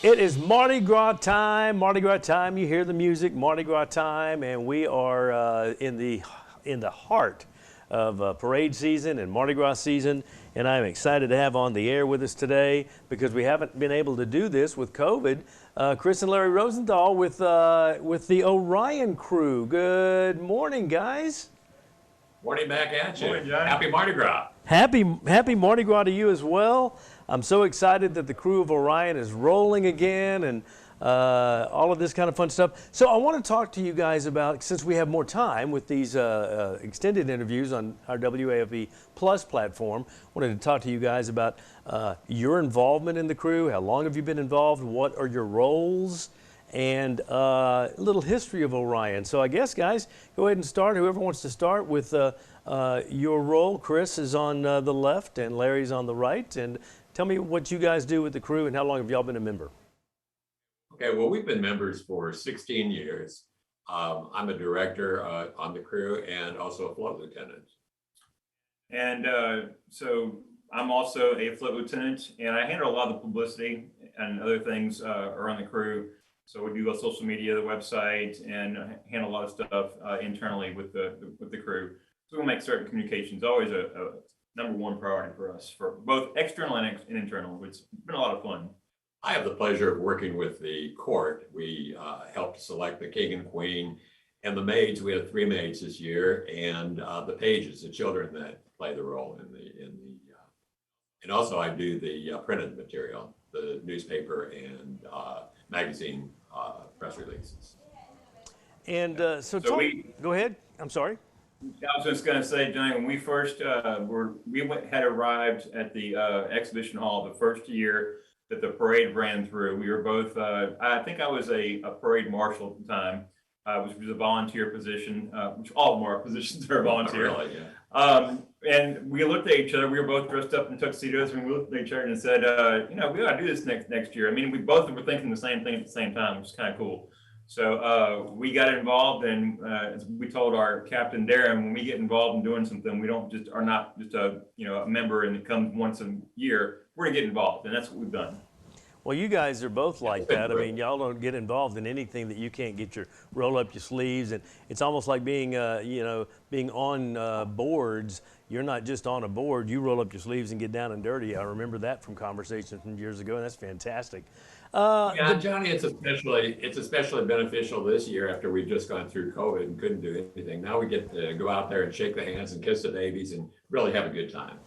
It is Mardi Gras time. Mardi Gras time. You hear the music. Mardi Gras time, and we are in the heart of parade season and Mardi Gras season. And I'm excited to have on the air with us today because we haven't been able to do this with COVID. Chris and Larry Rosendahl with the Orion crew. Good morning, guys. Morning back at you. Morning, John. Happy Mardi Gras. Happy Mardi Gras to you as well. I'm so excited that the Krewe of Orion is rolling again and all of this kind of fun stuff. So I want to talk to you guys about, since we have more time with these extended interviews on our WAFB Plus platform, I wanted to talk to you guys about your involvement in the Krewe. How long have you been involved? What are your roles? And a little history of Orion. So I guess, guys, go ahead and start. Whoever wants to start with your role. Chris is on the left and Larry's on the right. And tell me what you guys do with the Krewe and how long have y'all been a member? Okay, well, we've been members for 16 years. I'm a director on the Krewe and also a float lieutenant. And so I'm also a float lieutenant, and I handle a lot of the publicity and other things around the Krewe. So we do social media, the website, and handle a lot of stuff internally with the Krewe. So we'll make certain communications always a #1 priority for us, for both external and internal. It's been a lot of fun. I have the pleasure of working with the court. We helped select the king and queen and the maids. We had 3 maids this year, and the pages, the children that play the role and also I do the printed material, the newspaper and magazine press releases. And go ahead. I'm sorry. I was just going to say, Johnny, when we first had arrived at the exhibition hall the first year that the parade ran through. We were both, I think I was a parade marshal at the time, which was a volunteer position, which all of our positions are volunteer. Really, yeah. And we looked at each other. We were both dressed up in tuxedos, and we looked at each other and said, we got to do this next year. I mean, we both were thinking the same thing at the same time, which is kind of cool. So we got involved, and as we told our captain Darren, when we get involved in doing something, we don't just are not just a member and it comes once a year. We're gonna get involved, and that's what we've done. Well, you guys are both like that. I mean, y'all don't get involved in anything that you can't get your roll up your sleeves, and it's almost like being being on boards. You're not just on a board, you roll up your sleeves and get down and dirty. I remember that from conversations from years ago, and that's fantastic. Yeah, Johnny, it's especially beneficial this year after we've just gone through COVID and couldn't do anything. Now we get to go out there and shake the hands and kiss the babies and really have a good time.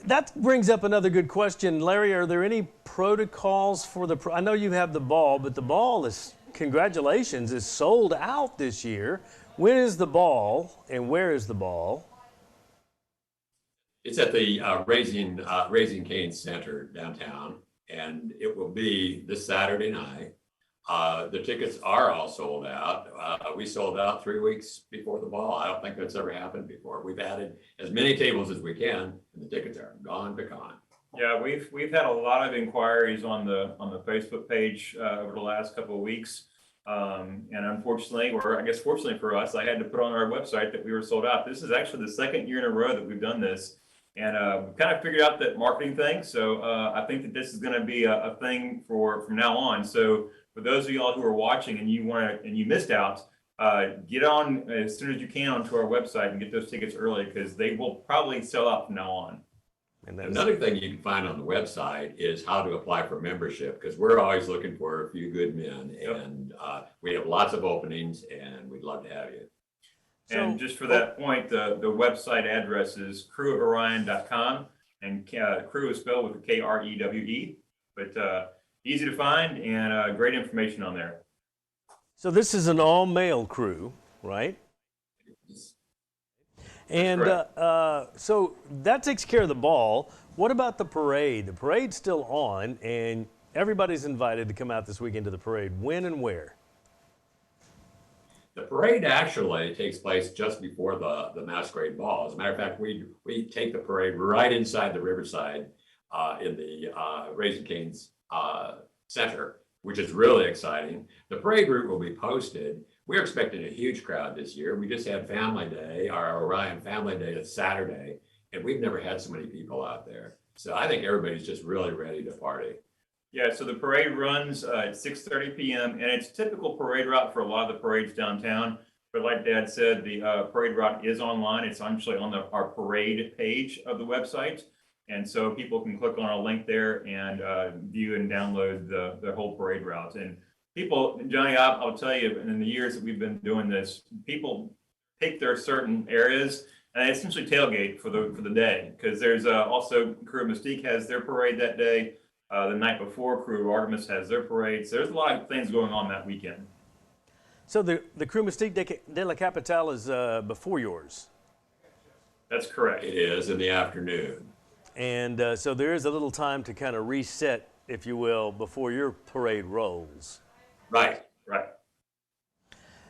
That brings up another good question. Larry, are there any protocols for I know you have the ball, but the ball is, congratulations, is sold out this year. When is the ball and where is the ball? It's at the Raising Cane's Center downtown, and it will be this Saturday night. The tickets are all sold out. We sold out 3 weeks before the ball. I don't think that's ever happened before. We've added as many tables as we can, and the tickets are gone. Yeah, we've had a lot of inquiries on the Facebook page over the last couple of weeks. And unfortunately, or I guess fortunately for us, I had to put on our website that we were sold out. This is actually the second year in a row that we've done this. And we've kind of figured out that marketing thing. So I think that this is going to be a thing from now on. So for those of y'all who are watching and you missed out, get on as soon as you can onto our website and get those tickets early, because they will probably sell out from now on. And another thing you can find on the website is how to apply for membership, because we're always looking for a few good men, and we have lots of openings, and we'd love to have you. And just for that point, the website address is kreweoforion.com, and Krewe is spelled with a Krewe, but easy to find and great information on there. So this is an all-male crew, right? And so that takes care of the ball. What about the parade? The parade's still on, and everybody's invited to come out this weekend to the parade. When and where? The parade actually takes place just before the masquerade ball. As a matter of fact, we take the parade right inside the Riverside in the Raising Cane's Center, which is really exciting. The parade route will be posted. We're expecting a huge crowd this year. We just had Family Day, our Orion Family Day is Saturday, and we've never had so many people out there. So I think everybody's just really ready to party. Yeah, so the parade runs at 6:30 p.m. and it's typical parade route for a lot of the parades downtown. But like Dad said, the parade route is online. It's actually on our parade page of the website. And so people can click on a link there and view and download the whole parade route. And people, Johnny, I'll tell you, in the years that we've been doing this, people pick their certain areas and they essentially tailgate for the day, because there's also Krewe of Mystique has their parade that day. The night before, Krewe of Artemis has their parade. So there's a lot of things going on that weekend. So the Krewe Mystique de la Capitale is before yours? That's correct. It is in the afternoon. And so there is a little time to kind of reset, if you will, before your parade rolls. Right.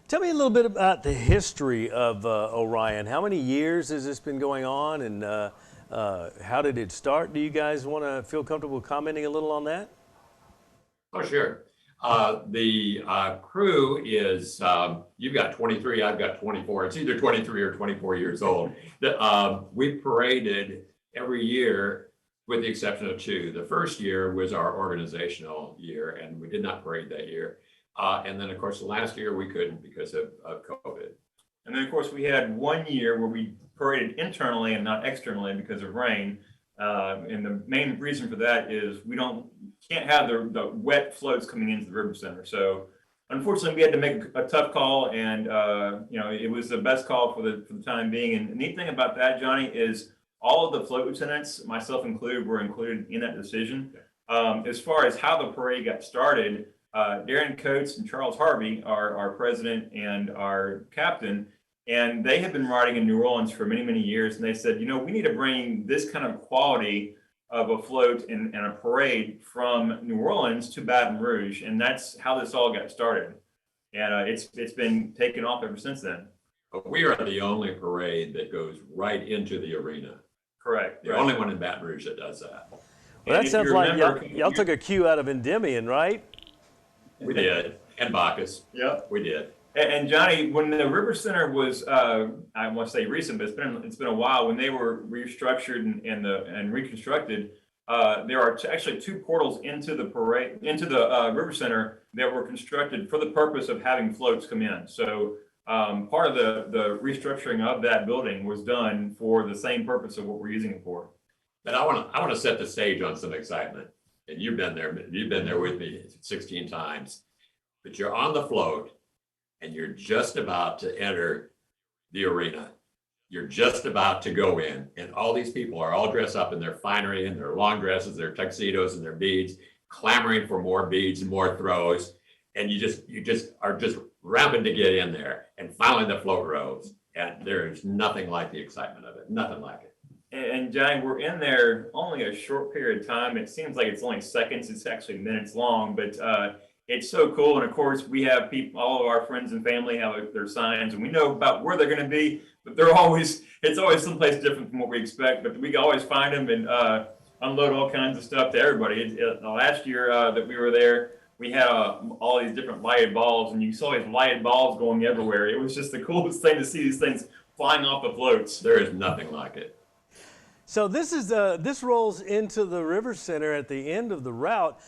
Tell me a little bit about the history of Orion. How many years has this been going on, and how did it start? Do you guys want to feel comfortable commenting a little on that? Oh, sure. The crew is, you've got 23, I've got 24. It's either 23 or 24 years old. We paraded every year with the exception of 2. The first year was our organizational year, and we did not parade that year. And then, of course, the last year we couldn't because of COVID. And then, of course, we had 1 year where we paraded internally and not externally because of rain. And the main reason for that is we can't have the wet floats coming into the river center. So unfortunately, we had to make a tough call, and it was the best call for the time being. And the neat thing about that, Johnny, is all of the float lieutenants, myself included, were included in that decision. As far as how the parade got started, Darren Coates and Charles Harvey are our president and our captain. And they have been riding in New Orleans for many, many years. And they said, we need to bring this kind of quality of a float and a parade from New Orleans to Baton Rouge. And that's how this all got started. And it's been taken off ever since then. We are the only parade that goes right into the arena. Correct. The only one in Baton Rouge that does that. Well, that sounds like y'all took a cue out of Endymion, right? We did. And Bacchus. Yep. We did. And Johnny, when the River Center was, I want to say recent, but it's been a while, when they were restructured and reconstructed, there are actually 2 portals into the River Center that were constructed for the purpose of having floats come in. So part of the restructuring of that building was done for the same purpose of what we're using it for. But I want to set the stage on some excitement. and you've been there with me 16 times, but you're on the float and you're just about to enter the arena. You're just about to go in, and all these people are all dressed up in their finery and their long dresses, their tuxedos and their beads, clamoring for more beads and more throws. And you just are ramping to get in there. And finally the float rose. And there's nothing like the excitement of it. Nothing like it. And Johnny, we're in there only a short period of time. It seems like it's only seconds. It's actually minutes long, but it's so cool. And of course, we have people, all of our friends and family have their signs, and we know about where they're going to be, but it's always someplace different from what we expect. But we can always find them and unload all kinds of stuff to everybody. Last year that we were there, we had all these different lighted balls, and you saw these lighted balls going everywhere. It was just the coolest thing to see these things flying off the floats. There is nothing like it. So this rolls into the River Center at the end of the route.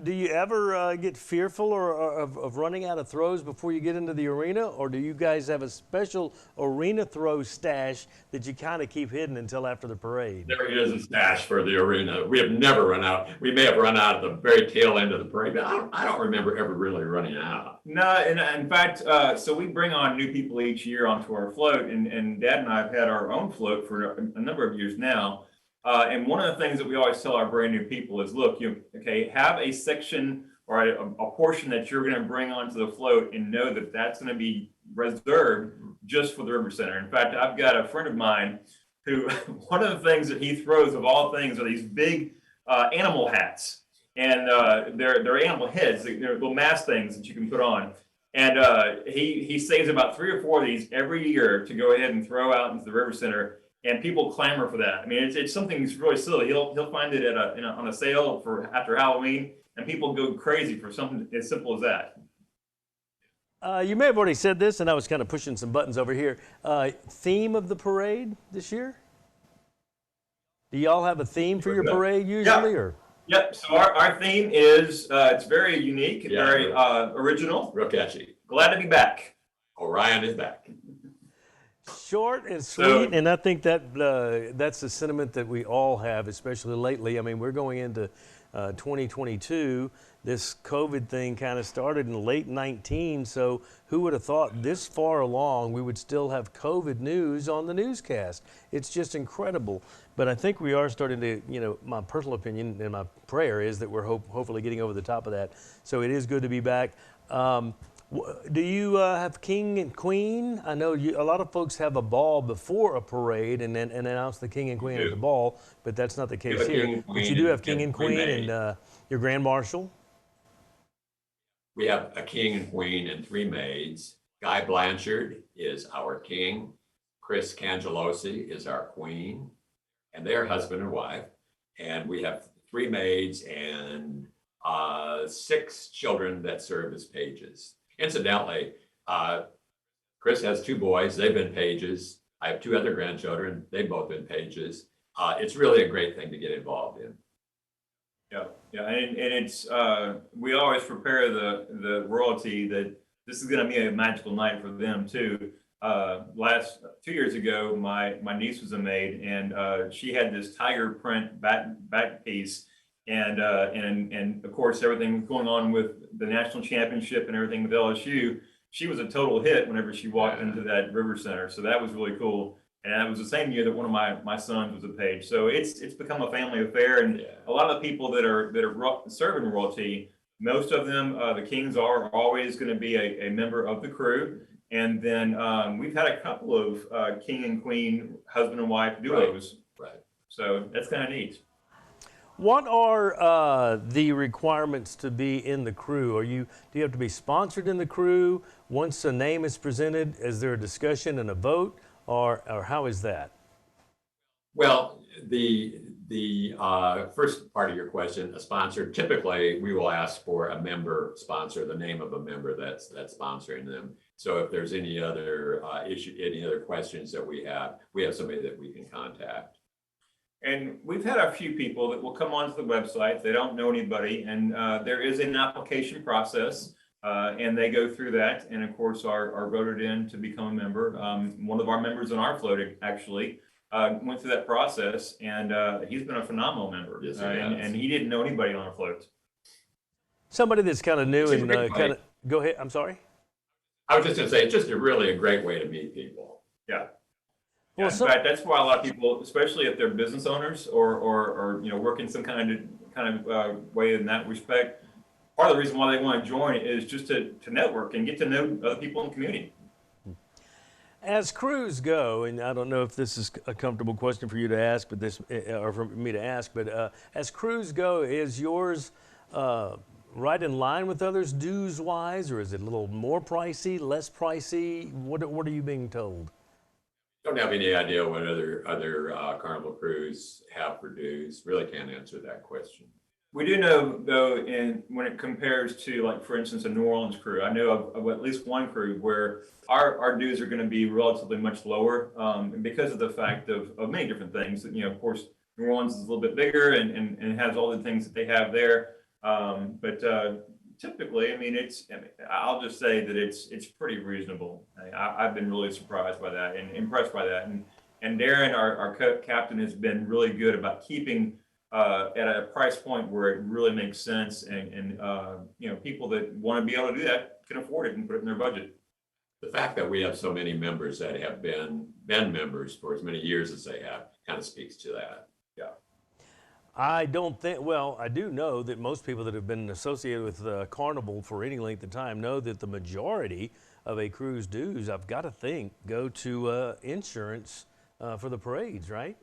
Do you ever get fearful of running out of throws before you get into the arena, or do you guys have a special arena throw stash that you kind of keep hidden until after the parade? There is a stash for the arena. We have never run out. We may have run out at the very tail end of the parade, but I don't remember ever really running out. No, and in fact, so we bring on new people each year onto our float, and Dad and I have had our own float for a number of years now. And one of the things that we always tell our brand new people is, look, have a section or a portion that you're going to bring onto the float, and know that that's going to be reserved just for the River Center. In fact, I've got a friend of mine who, one of the things that he throws of all things are these big animal hats. And they're animal heads, they're little mask things that you can put on. And he saves about 3 or 4 of these every year to go ahead and throw out into the River Center. And people clamor for that. I mean, it's something that's really silly. He'll find it on a sale for after Halloween, and people go crazy for something as simple as that. You may have already said this, and I was kind of pushing some buttons over here. Theme of the parade this year? Do y'all have a theme for your parade usually, yeah. or? Yep. So our theme is it's very unique, very original, Real catchy. Glad to be back. Orion is back. Short and sweet, and I think that that's the sentiment that we all have, especially lately. I mean, we're going into 2022. This COVID thing kind of started in late 19, so who would have thought this far along we would still have COVID news on the newscast? It's just incredible. But I think we are starting to, my personal opinion and my prayer is that we're hopefully getting over the top of that. So it is good to be back. Do you have king and queen? I know a lot of folks have a ball before a parade and then announce the king and queen at the ball, but that's not the case here. But you do have king and queen and your grand marshal. We have a king and queen and 3 maids. Guy Blanchard is our king. Chris Cangelosi is our queen, and they're husband and wife. And we have 3 maids and 6 children that serve as pages. Incidentally, Chris has 2 boys. They've been pages. I have 2 other grandchildren. They've both been pages. It's really a great thing to get involved in. Yeah, and it's we always prepare the royalty that this is going to be a magical night for them too. 2 years ago, my niece was a maid, and she had this tiger print back piece. And of course, everything was going on with the national championship and everything with LSU. She was a total hit whenever she walked into that River Center. So that was really cool. And that was the same year that one of my sons was a page. So it's become a family affair. And a lot of the people that are serving royalty, most of them, the Kings are always going to be a member of the crew. And then we've had a couple of king and queen, husband and wife duos. Right. So that's kind of neat. What are the requirements to be in the crew? Do you have to be sponsored in the crew? Once a name is presented, is there a discussion and a vote, or how is that? Well, the first part of your question, a sponsor, typically we will ask for a member sponsor, the name of a member that's sponsoring them. So if there's any other any other questions that we have somebody that we can contact. And we've had a few people that will come onto the website. They don't know anybody, and there is an application process, and they go through that, and of course are voted in to become a member. One of our members on our float actually went through that process, and he's been a phenomenal member. Yes, he and he didn't know anybody on our float. Somebody that's kind of new It's a and great kind of, go ahead, I'm sorry. I was just going to say, it's just really a great way to meet people. Yeah. Well, In fact, that's why a lot of people, especially if they're business owners or work in some kind of way in that respect, part of the reason why they want to join is just to network and get to know other people in the community. As crews go, and I don't know if this is a comfortable question for you to ask, but or for me to ask, but as crews go, is yours right in line with others dues-wise, or is it a little more pricey, less pricey? What are you being told? Don't have any idea what other Carnival crews have for dues. Really can't answer that question. We do know, though, when it compares to, like, for instance, a New Orleans crew, I know of at least one crew where our dues are going to be relatively much lower, and because of the fact of many different things. Of course, New Orleans is a little bit bigger and has all the things that they have there. But typically, I'll just say that it's pretty reasonable. I've been really surprised by that and impressed by that. And Darren, our captain, has been really good about keeping at a price point where it really makes sense, and people that want to be able to do that can afford it and put it in their budget. The fact that we have so many members that have been members for as many years as they have kind of speaks to that. Yeah. I don't think, well, I do know that most people that have been associated with Carnival for any length of time know that the majority of a cruise dues, I've got to think, go to insurance for the parades, right?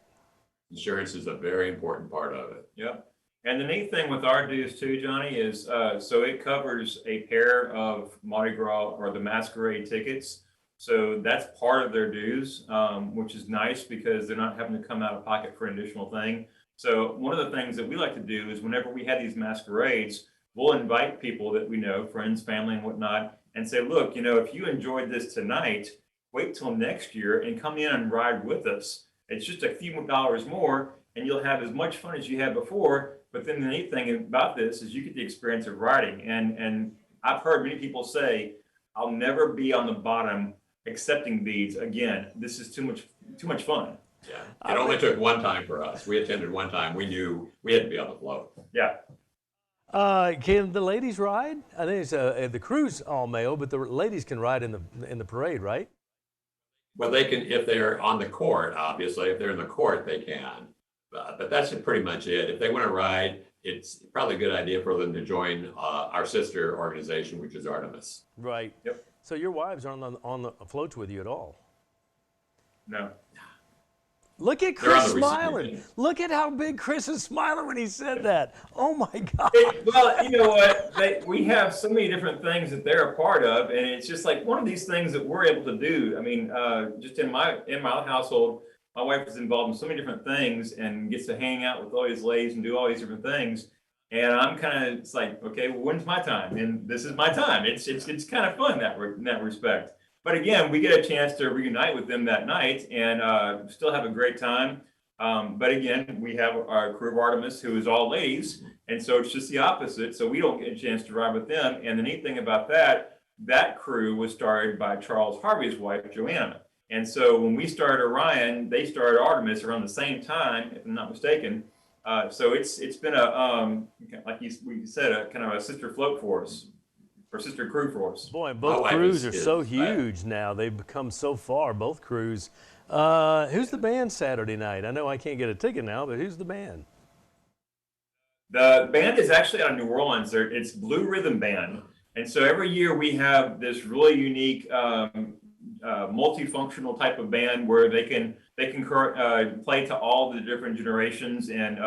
Insurance is a very important part of it. Yep. And the neat thing with our dues too, Johnny, is so it covers a pair of Mardi Gras or the Masquerade tickets. So that's part of their dues, which is nice because they're not having to come out of pocket for an additional thing. So one of the things that we like to do is whenever we have these masquerades, we'll invite people that we know, friends, family, and whatnot, and say, look, if you enjoyed this tonight, wait till next year and come in and ride with us. It's just a few dollars more, and you'll have as much fun as you had before. But then the neat thing about this is you get the experience of riding. And I've heard many people say, I'll never be on the bottom accepting beads again. This is too much fun. Yeah, it only took one time for us. We attended one time. We knew we had to be on the float. Yeah. Can the ladies ride? I think it's the crew's all male, but the ladies can ride in the parade, right? Well, they can if they're on the court. Obviously, if they're in the court, they can. But that's pretty much it. If they want to ride, it's probably a good idea for them to join our sister organization, which is Artemis. Right. Yep. So your wives aren't on the floats with you at all? No. Look at Chris smiling. Look at how big Chris is smiling when he said that. Oh my God. Well, you know what? We have so many different things that they're a part of, and it's just like one of these things that we're able to do. I mean, just in my household, my wife is involved in so many different things and gets to hang out with all these ladies and do all these different things. And I'm kind of, it's like, okay, well, when's my time? And this is my time. It's kind of fun in that respect. But again, we get a chance to reunite with them that night and still have a great time. But again, we have our crew of Artemis, who is all ladies. And so it's just the opposite. So we don't get a chance to ride with them. And the neat thing about that crew was started by Charles Harvey's wife, Joanna. And so when we started Orion, they started Artemis around the same time, if I'm not mistaken. So it's been like we said, a kind of a sister float for us. Or sister crew for us. Boy, both crews are so huge now. They've become so far, both crews. Who's the band Saturday night? I know I can't get a ticket now, but who's the band? The band is actually out of New Orleans. It's Blue Rhythm Band. And so every year we have this really unique multifunctional type of band where they can play to all the different generations, and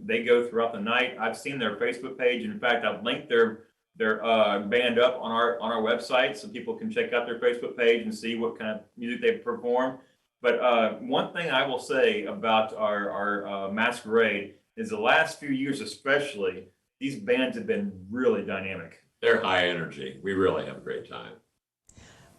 they go throughout the night. I've seen their Facebook page. In fact, I've linked their band up on our website so people can check out their Facebook page and see what kind of music they perform. But one thing I will say about our masquerade is the last few years especially, these bands have been really dynamic. They're high energy. We really have a great time.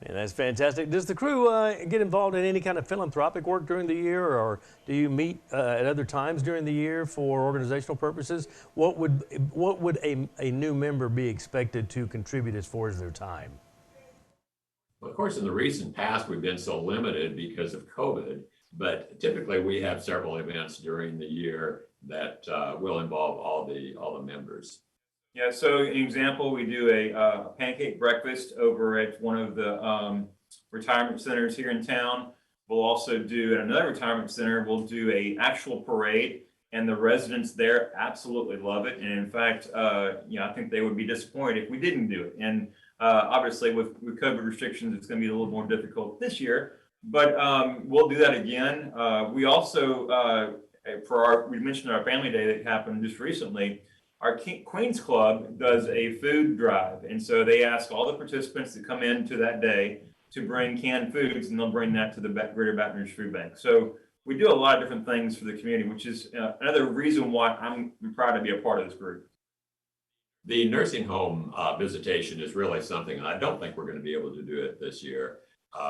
Man, that's fantastic. Does the crew get involved in any kind of philanthropic work during the year, or do you meet at other times during the year for organizational purposes? What would a new member be expected to contribute as far as their time? Well, of course, in the recent past, we've been so limited because of COVID, But typically, we have several events during the year that will involve all the members. Yeah, so an example, we do a pancake breakfast over at one of the retirement centers here in town. We'll also do at another retirement center, we'll do a actual parade, and the residents there absolutely love it. And in fact, I think they would be disappointed if we didn't do it. And obviously with COVID restrictions, it's going to be a little more difficult this year, but we'll do that again. We also, we mentioned our family day that happened just recently. Our Queens Club does a food drive. And so they ask all the participants that come into that day to bring canned foods, and they'll bring that to the Greater Baton Rouge Food Bank. So we do a lot of different things for the community, which is another reason why I'm proud to be a part of this group. The nursing home visitation is really something, and I don't think we're going to be able to do it this year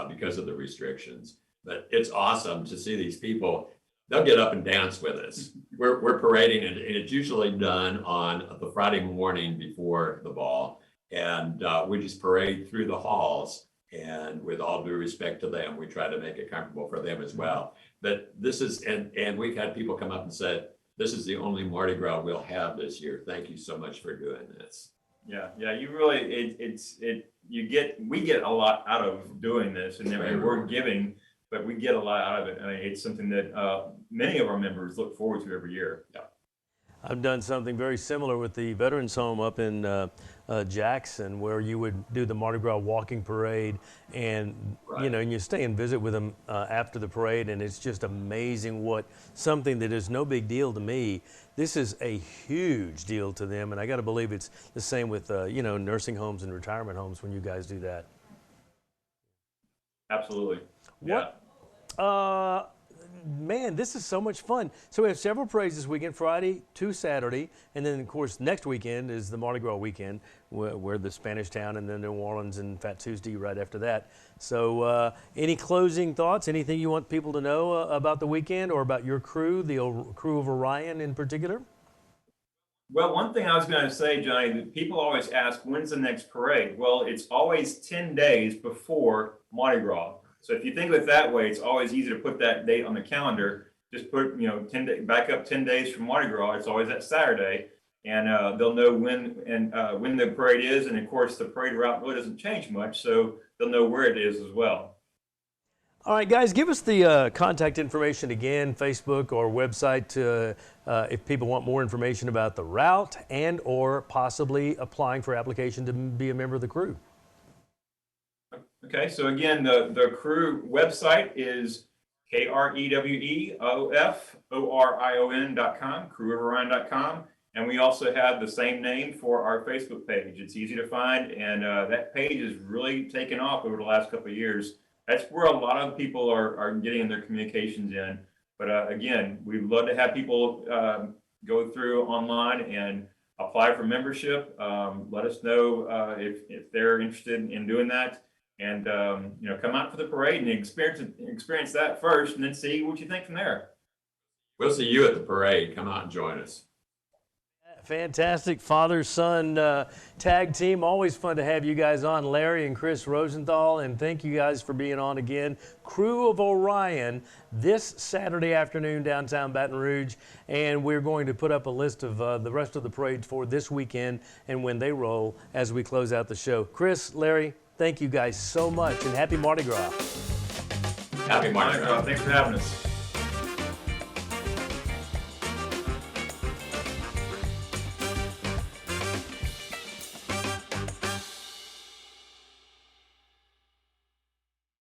because of the restrictions. But it's awesome to see these people. They'll get up and dance with us. We're parading, and it's usually done on the Friday morning before the ball. And we just parade through the halls. And with all due respect to them, we try to make it comfortable for them as well. But this is, and we've had people come up and said, this is the only Mardi Gras we'll have this year. Thank you so much for doing this. Yeah, you really, we get a lot out of doing this, and we're giving, but we get a lot out of it. I mean, it's something that many of our members look forward to every year. Yeah. I've done something very similar with the Veterans Home up in Jackson, where you would do the Mardi Gras walking parade, and Right. and you stay and visit with them after the parade, and it's just amazing what something that is no big deal to me. This is a huge deal to them, and I got to believe it's the same with nursing homes and retirement homes when you guys do that. Absolutely. What? Man, this is so much fun. So we have several parades this weekend, Friday to Saturday, and then of course next weekend is the Mardi Gras weekend, where the Spanish Town and then New Orleans and Fat Tuesday right after that. So any closing thoughts, anything you want people to know about the weekend or about your crew, the Krewe of Orion in particular? Well, one thing I was going to say, Johnny, that people always ask, when's the next parade? Well, it's always 10 days before Mardi Gras. So if you think of it that way, it's always easy to put that date on the calendar. Just put, back up 10 days from Mardi Gras. It's always that Saturday, and they'll know when the parade is. And of course, the parade route really doesn't change much, so they'll know where it is as well. All right, guys, give us the contact information again, Facebook or website, if people want more information about the route and or possibly applying for application to be a member of the crew. Okay, so again, the crew website is KREWEOFORION.com, KreweofOrion.com, and we also have the same name for our Facebook page. It's easy to find, and that page has really taken off over the last couple of years. That's where a lot of people are getting their communications in. But again, we'd love to have people go through online and apply for membership. Let us know if they're interested in doing that. And come out for the parade and experience that first, and then see what you think from there. We'll see you at the parade. Come out and join us. Fantastic father-son tag team. Always fun to have you guys on, Larry and Chris Rosendahl, and thank you guys for being on again. Krewe of Orion this Saturday afternoon downtown Baton Rouge, and we're going to put up a list of the rest of the parades for this weekend and when they roll as we close out the show. Chris, Larry, thank you guys so much, and happy Mardi Gras. Happy Mardi Gras. Thanks for having us.